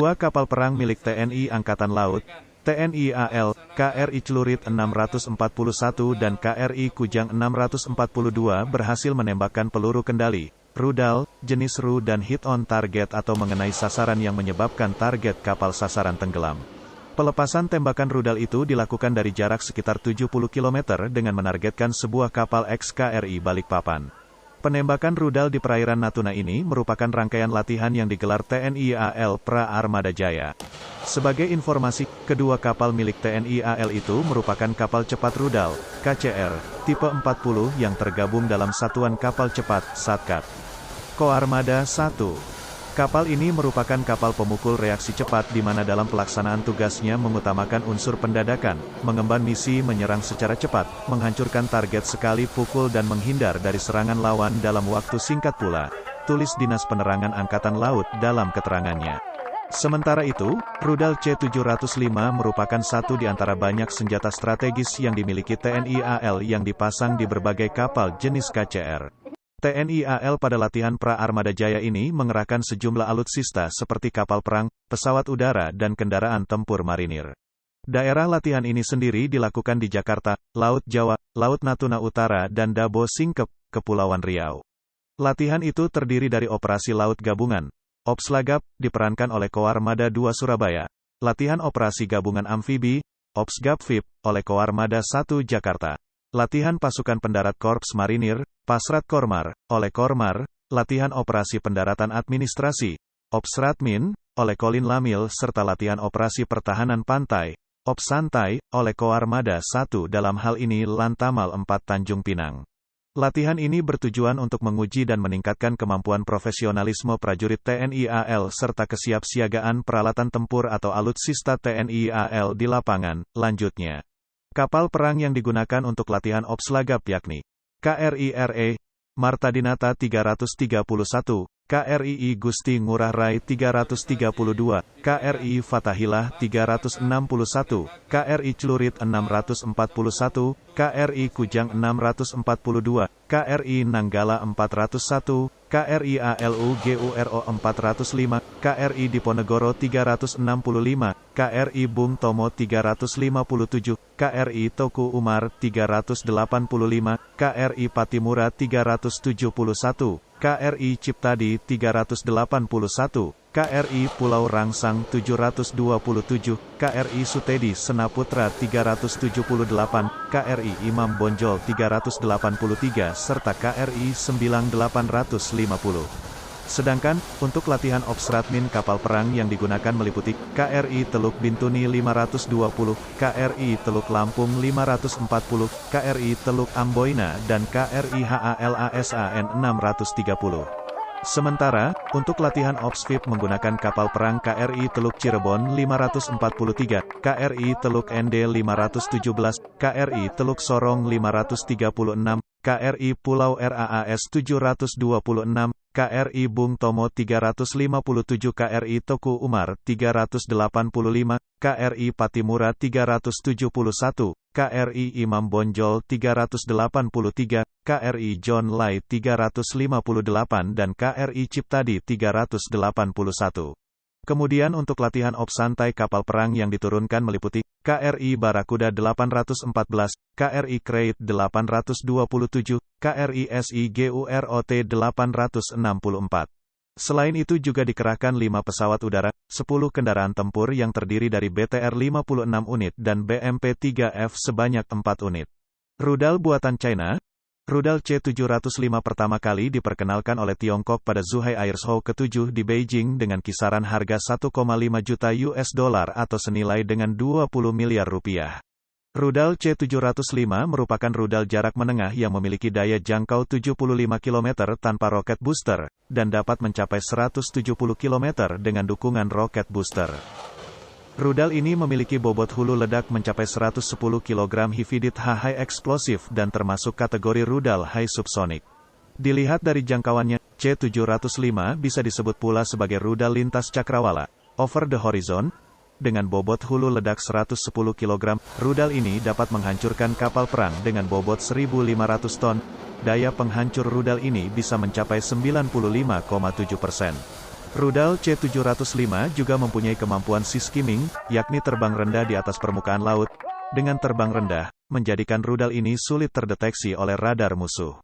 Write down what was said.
Kedua kapal perang milik TNI Angkatan Laut, TNI AL, KRI Celurit 641 dan KRI Kujang 642 berhasil menembakkan peluru kendali, rudal, jenis RU dan hit on target atau mengenai sasaran yang menyebabkan target kapal sasaran tenggelam. Pelepasan tembakan rudal itu dilakukan dari jarak sekitar 70 km dengan menargetkan sebuah kapal ex-KRI Balikpapan. Penembakan rudal di perairan Natuna ini merupakan rangkaian latihan yang digelar TNI AL Pra Armada Jaya. Sebagai informasi, kedua kapal milik TNI AL itu merupakan kapal cepat rudal, KCR, tipe 40 yang tergabung dalam Satuan Kapal Cepat, Satkat. Koarmada 1. Kapal ini merupakan kapal pemukul reaksi cepat di mana dalam pelaksanaan tugasnya mengutamakan unsur pendadakan, mengemban misi menyerang secara cepat, menghancurkan target sekali pukul dan menghindar dari serangan lawan dalam waktu singkat pula, tulis Dinas Penerangan Angkatan Laut dalam keterangannya. Sementara itu, rudal C-705 merupakan satu di antara banyak senjata strategis yang dimiliki TNI AL yang dipasang di berbagai kapal jenis KCR. TNI AL pada latihan Pra Armada Jaya ini mengerahkan sejumlah alutsista seperti kapal perang, pesawat udara dan kendaraan tempur marinir. Daerah latihan ini sendiri dilakukan di Jakarta, Laut Jawa, Laut Natuna Utara dan Dabo Singkep, Kepulauan Riau. Latihan itu terdiri dari operasi laut gabungan. Ops Lagap, diperankan oleh Koarmada 2 Surabaya. Latihan operasi gabungan amfibi, Ops Gapfib, oleh Koarmada 1 Jakarta. Latihan pasukan pendarat Korps Marinir, Pasrat Kormar, oleh Kormar, latihan operasi pendaratan administrasi, Ops Ratmin, oleh Kolin Lamil serta latihan operasi pertahanan pantai, Ops Santai, oleh Koarmada 1 dalam hal ini Lantamal 4 Tanjung Pinang. Latihan ini bertujuan untuk menguji dan meningkatkan kemampuan profesionalisme prajurit TNI AL serta kesiapsiagaan peralatan tempur atau alutsista TNI AL di lapangan, lanjutnya. Kapal perang yang digunakan untuk latihan Ops Lagap yakni KRI RE, Marta Dinata 331, KRI Gusti Ngurah Rai 332, KRI Fatahillah 361, KRI Celurit 641, KRI Kujang 642, KRI Nanggala 401, KRI ALU GURO 405, KRI Diponegoro 365, KRI Bung Tomo 357, KRI Toku Umar 385, KRI Patimura 371, KRI Ciptadi 381, KRI Pulau Rangsang 727, KRI Sutedi Senaputra 378, KRI Imam Bonjol 383, serta KRI 9850. Sedangkan, untuk latihan Ops Ratmin kapal perang yang digunakan meliputi KRI Teluk Bintuni 520, KRI Teluk Lampung 540, KRI Teluk Amboina dan KRI HALASAN 630. Sementara, untuk latihan Ops VIP menggunakan kapal perang KRI Teluk Cirebon 543, KRI Teluk ND 517, KRI Teluk Sorong 536, KRI Pulau RAAS 726, KRI Bung Tomo 357, KRI Toku Umar 385, KRI Patimura 371, KRI Imam Bonjol 383, KRI John Lai 358 dan KRI Ciptadi 381. Kemudian untuk latihan Ops Santai kapal perang yang diturunkan meliputi KRI Barakuda 814, KRI Crate 827, KRI SIGUROT 864. Selain itu juga dikerahkan 5 pesawat udara, 10 kendaraan tempur yang terdiri dari BTR 56 unit dan BMP-3F sebanyak 4 unit. Rudal buatan China. Rudal C-705 pertama kali diperkenalkan oleh Tiongkok pada Zhuhai Airshow ke-7 di Beijing dengan kisaran harga 1,5 juta US dollar atau senilai dengan 20 miliar rupiah. Rudal C-705 merupakan rudal jarak menengah yang memiliki daya jangkau 75 km tanpa roket booster, dan dapat mencapai 170 km dengan dukungan roket booster. Rudal ini memiliki bobot hulu ledak mencapai 110 kg Hifidit High Explosive dan termasuk kategori rudal high subsonic. Dilihat dari jangkauannya, C-705 bisa disebut pula sebagai rudal lintas cakrawala, over the horizon. Dengan bobot hulu ledak 110 kg, rudal ini dapat menghancurkan kapal perang dengan bobot 1.500 ton. Daya penghancur rudal ini bisa mencapai 95,7%. Rudal C-705 juga mempunyai kemampuan sea skimming, yakni terbang rendah di atas permukaan laut. Dengan terbang rendah, menjadikan rudal ini sulit terdeteksi oleh radar musuh.